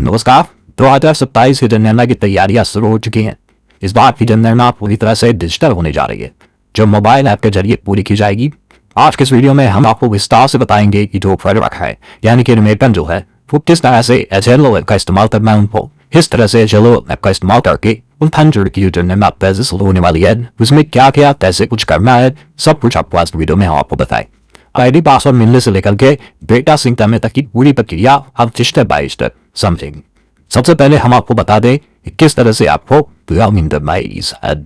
नमस्कार। 2027 की जनगणना की तैयारियां शुरू हो चुकी हैं। इस बार की जनगणना पूरी तरह से डिजिटल होने जा रही है, जो मोबाइल ऐप के जरिए पूरी की जाएगी। आज के इस वीडियो में हम आपको विस्तार से बताएंगे कि जो फर्क है, यानी कि रिमेटन जो है वो किस तरह से एजेलो ऐप का इस्तेमाल करना है उनको, किस तरह से एजेलो ऐप का इस्तेमाल करके उन फंड की जनगणना तेजी होने वाली है, उसमें क्या क्या कैसे कुछ करना है, सब कुछ आपको आज वीडियो में हम आपको बताएं। आईडी पासवर्ड मिलने से लेकर के डेटा सिंक करने तक की पूरी प्रक्रिया हम स्टेप बाय स्टेप समझेंगे। सबसे पहले हम आपको बता दें कि किस तरह से आपको लॉगिन करना है इस ऐप।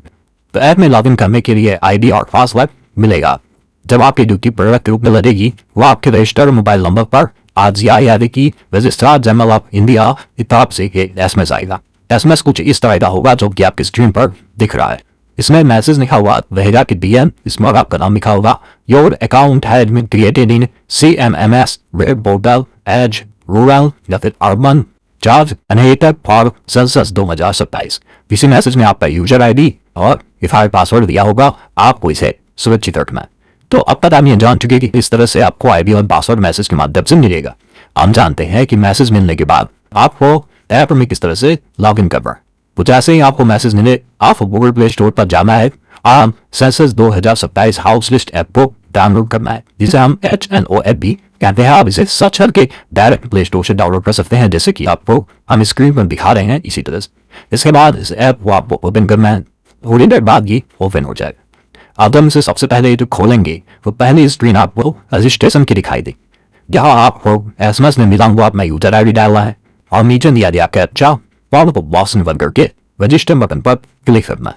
तो ऐप में लॉगिन करने के लिए आईडी और पासवर्ड मिलेगा। जब आपकी ड्यूटी प्रोडक्ट रूप में लगेगी, वो आपके रजिस्टर्ड मोबाइल नंबर पर आरजीआई यानी कि रजिस्ट्रार जनरल ऑफ इंडिया की तरफ से एसएमएस आएगा। एसएमएस कुछ इस तरह का होगा जो कि आपकी स्क्रीन पर दिख रहा है। इसमें मैसेज लिखा हुआ रहेगा कि डीएम, इसमें आपका नाम लिखा होगा, your account has been created in CMMS web portal as rural या फिर urban charge enumerated for census 2027। इसी मैसेज में आपका यूजर आईडी और इफायर पासवर्ड दिया होगा, आपको इसे सुरक्षित रखना है। तो अब तक आप ये जान चुके कि इस तरह से आपको आईडी और पासवर्ड मैसेज के माध्यम से मिलेगा। हम जानते हैं कि मैसेज मिलने के बाद आपको ऐप में किस तरह से लॉग इन करना है। तो जैसे ही आपको मैसेज मिले, आपको गूगल प्ले स्टोर पर जाना है, आप सेंसस 2027 हाउस लिस्ट ऐप को डाउनलोड करना है, जिसे हम HNOAP भी कहते हैं। आप इसे सर्च करके डायरेक्ट प्ले स्टोर से डाउनलोड कर सकते हैं, जैसे कि आपको हम स्क्रीन पर दिखा रहे हैं इसी तरह से। इसके बाद इस ऐप को आपको ओपन करना है, थोड़ी देर बाद ये ओपन हो जाएगा। अब हम इसे सबसे पहले जो खोलेंगे वो पहली स्क्रीन आपको रजिस्ट्रेशन की दिखाई दी। यहाँ आपको एसएमएस में मिला हुआ अपना यूजर आईडी डालना है और नीचे दिया गया कैप्चा फॉर्म को बॉक्स में बंद करके रजिस्टर बटन पर क्लिक करना है।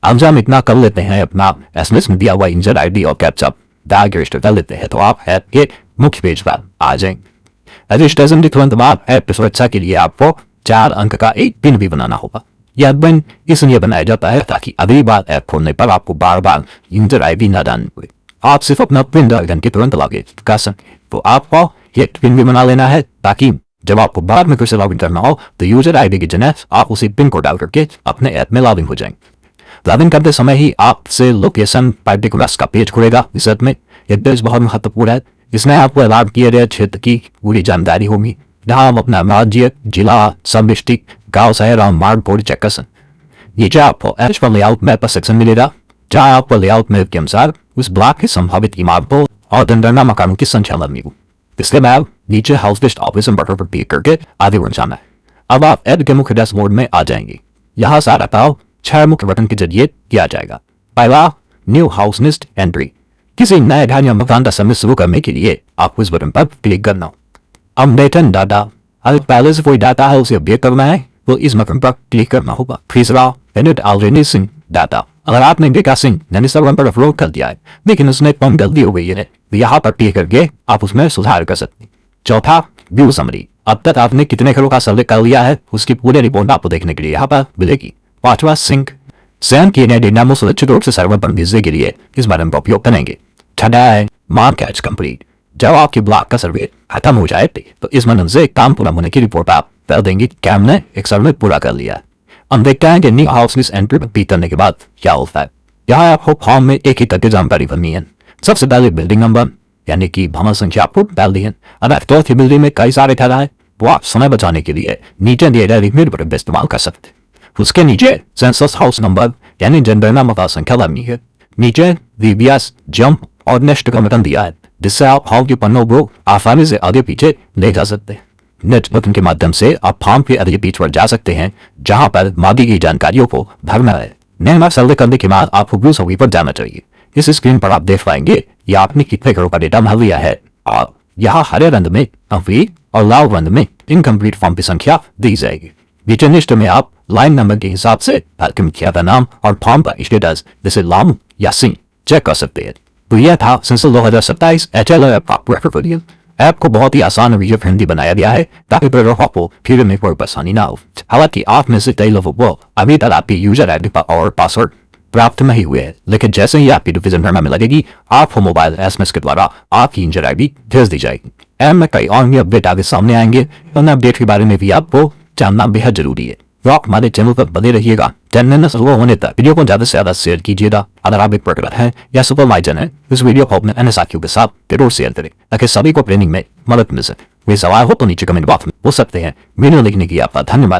अब हम इतना कर लेते हैं, अपना एसएमएस में दिया हुआ यूजर आईडी और कैप्चा डाल के रजिस्टर कर लेते हैं, तो आप ऐप के मुख्य पेज पर आ जाएंगे। रजिस्ट्रेशन के तुरंत बाद ऐप की सुरक्षा के लिए आपको 4 अंक का एक पिन भी बनाना होगा। यह पिन इसलिए बनाया जाता है ताकि अगली बार ऐप खोलने पर आपको बार बार यूजर आईडी न डालनी पड़े। आप सिर्फ अपना पिन डाल करके तुरंत लॉगिन कर सकें। तो आपको ये पिन भी बना लेना है ताकि जब आपको बाद में कैसे लॉगिन करना हो तो यूजर आईडी की जगह आप उसी पिन को डाल करके अपने ऐप में लॉगिन हो जाएंगे। लॉगिन करते समय ही आपसे लोकेशन पार्टिकुलर्स का पेज खुलेगा। इस ऐप में यह पेज बहुत महत्वपूर्ण है। इसमें आपको अलाव किए गए क्षेत्र की पूरी जानकारी होगी, जहाँ हम अपना राज्य, जिला, सब डिस्ट्रिक्ट, गाँव, शहर और मार्ग पूरी चेक कर सकते। नीचे आपको एच पर लेआउट मैप का सेक्शन मिलेगा, जहाँ आपको लेआउट मैप के अनुसार उस ब्लॉक की संभावित इमारतों और जनगणना मकानों की संख्या मिलेगी। इसके बाद नीचे हाउस लिस्ट ऑफिस बटन पर क्लिक करके आगे बढ़ जाना है। अब आप ऐप के मुख्य डैशबोर्ड में आ जाएंगे। यहाँ सारा काम 6 मुख्य बटन के जरिए किया जाएगा। पहला, न्यू हाउस लिस्ट एंट्री। किसी नए घर या मकान का समय शुरू करने के लिए आपको इस बटन पर क्लिक करना हो। अपडेटेड डाटा, अगर पहले से कोई डाटा है उसे अपडेट करना है तो इस बटन पर क्लिक करना होगा। तीसरा, एडिट ऑलरेडी सिंक डाटा। अगर आपने डेटा सिंक यानी सर्वर पर अपलोड कर दिया है लेकिन उसने कम गलती हो गई है तो यहाँ पर क्लिक करके आप उसमें सुधार कर सकते हैं। चौथा, व्यू समरी। अब तक आपने कितने घरों का सर्वे कर लिया है उसकी पूरी रिपोर्ट आपको देखने के लिए यहाँ पर मिलेगी। पांचवा, सिंक। सेंड किए गए डेटा को सुरक्षित रूप से सर्वर पर भेजने के लिए इस बटन का उपयोग करेंगे। छठा है, मार्क कैच कंप्लीट। जब आपकी ब्लॉक का सर्वे खत्म हो जाए तो इस बटन से काम पूरा होने की रिपोर्ट आप कर देंगे कि हमने एक सर्वे पूरा कर लिया है। हम देखते हैं कि न्यू हाउस लिस्ट एंट्री पर क्लिक करने के बाद क्या होता है। यहाँ आपको फॉर्म में एक ही तरह की जानकारी भरनी है। सबसे पहले बिल्डिंग नंबर यानी कि भवन संख्या आपको डाल दी है। अगर चौथी बिल्डिंग में कई सारे घर है वो आप समय बचाने के लिए नीचे दिए गए रिक्वेस्ट बटन का इस्तेमाल कर सकते हैं। उसके नीचे सेंसस हाउस नंबर यानी जनगणना मकान संख्या डालनी है। नीचे VBS जंप और नेक्स्ट का बटन दिया है, जिससे आप फॉर्म के पन्नों को आसानी से आगे पीछे ले जा सकते हैं। नेक्स्ट बटन के माध्यम से आप फॉर्म के आगे पीछे पर जा सकते हैं, जहां पर मांगी गई जानकारियों को भरना है। नया सर्वे करने के बाद आपको व्यू समरी पर जाना चाहिए। इस स्क्रीन पर आप देख पाएंगे या आपने कितने घरों का डेटा भर लिया है और यहाँ हरे रंग में कंप्लीट और लाल रंग में इनकम्प्लीट फॉर्म की संख्या दी जाएगी। नीचे लिस्ट में आप लाइन नंबर के हिसाब से मुखिया का नाम और फॉर्म का स्टेटस जैसे लाम या सिंह चेक कर सकते हैं। तो यह था सेंसस 2027 HLO ऐप। ऐप को बहुत ही आसान और यूजर फ्रेंडली बनाया गया है ताकि आपको फिर में कोई परेशानी ना हो। हालांकि आप में से कई लोगों को अभी तक आपकी यूजर आईडी और पासवर्ड प्राप्त नहीं हुए हैं, लेकिन जैसे ही आपकी डिवीजन भरना में लगेगी आपको मोबाइल एसएमएस के द्वारा आपकी यूजर आईडी भेज दी जाएगी। ऐप में कई और भी अपडेट आगे सामने आएंगे। उन अपडेट के बारे में भी आपको जानना बेहद जरूरी है। तो आप हमारे चैनल पर बने रहिएगा। चैनल शुरू होने तक वीडियो को ज्यादा से ज्यादा शेयर कीजिएगा। अगर आप एक प्रोग्रामर हैं या सुपरवाइजर हैं, इस वीडियो को अपने अन्य साथियों के साथ जरूर शेयर करें ताकि सभी को ट्रेनिंग में मदद मिल सके। वे सवाल हो तो नीचे कमेंट बॉक्स में पूछ सकते हैं। वीडियो देखने के लिए आपका धन्यवाद।